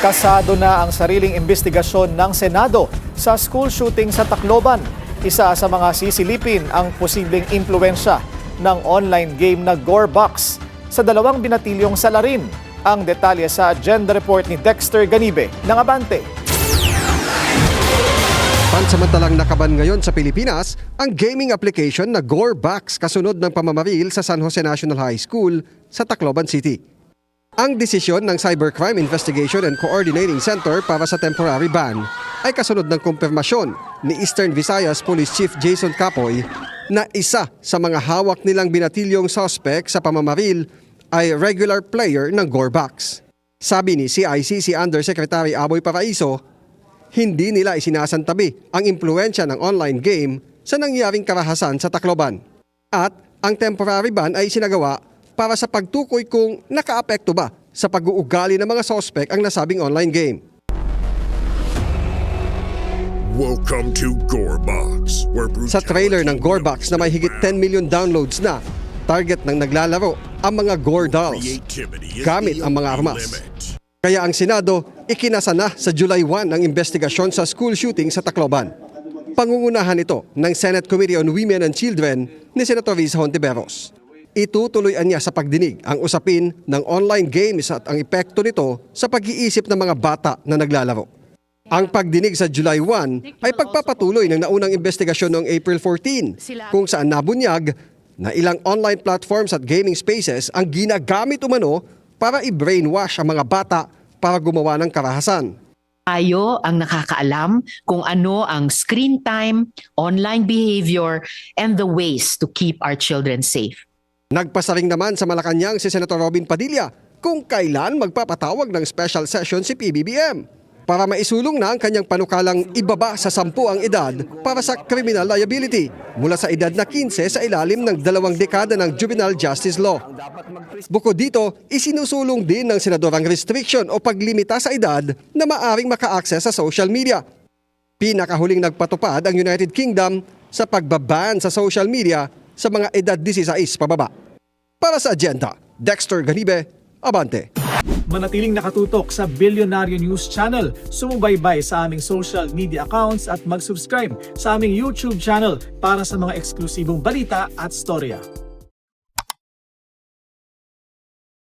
Kasado na ang sariling investigasyon ng Senado sa school shooting sa Tacloban. Isa sa mga sisilipin ang posibleng impluwensya ng online game na Gorebox sa dalawang binatilyong salarin. Ang detalye sa agenda report ni Dexter Ganibe ng Abante. Pansamantalang nakaban ngayon sa Pilipinas ang gaming application na Gorebox kasunod ng pamamaril sa San Jose National High School sa Tacloban City. Ang desisyon ng Cybercrime Investigation and Coordinating Center para sa temporary ban ay kasunod ng kumpirmasyon ni Eastern Visayas Police Chief Jason Capoy na isa sa mga hawak nilang binatilyong suspect sa pamamaril ay regular player ng Gorebox. Sabi ni CICC Undersecretary Aboy Paraiso, hindi nila isinasantabi ang impluwensya ng online game sa nangyaring karahasan sa Tacloban. At ang temporary ban ay sinagawa para sa pagtukoy kung nakaapekto ba sa pag-uugali ng mga sospek ang nasabing online game. Welcome to Gorebox, where Sa trailer ng Gorebox na may higit 10 million downloads na, target ng naglalaro ang mga Gore dolls gamit ang mga armas. Kaya ang Senado ikinasa na sa July 1 ang investigasyon sa school shooting sa Tacloban. Pangungunahan ito ng Senate Committee on Women and Children ni Senator Risa Hontiveros. Itutuloyan niya sa pagdinig ang usapin ng online games at ang epekto nito sa pag-iisip ng mga bata na naglalaro. Ang pagdinig sa July 1 ay pagpapatuloy ng naunang investigasyon noong April 14 kung saan nabunyag na ilang online platforms at gaming spaces ang ginagamit umano para i-brainwash ang mga bata para gumawa ng karahasan. Tayo ang nakakaalam kung ano ang screen time, online behavior, and the ways to keep our children safe. Nagpasa rin naman sa Malacanang si Senator Robin Padilla kung kailan magpapatawag ng special session si PBBM para maisulong na ang kanyang panukalang ibaba sa 10 ang edad para sa criminal liability mula sa edad na 15 sa ilalim ng 2 dekada ng juvenile justice law. Bukod dito, isinusulong din ng senador ang restriction o paglimita sa edad na maaring maka-access sa social media. Pinakahuling nagpatupad ang United Kingdom sa pagbaban sa social media sa mga edad 16 pababa. Para sa Agenda, Dexter Ganibe, Abante. Manatiling nakatutok sa Bilyonaryo News Channel. Sumubaybay sa aming social media accounts at mag-subscribe sa aming YouTube channel para sa mga eksklusibong balita at storya.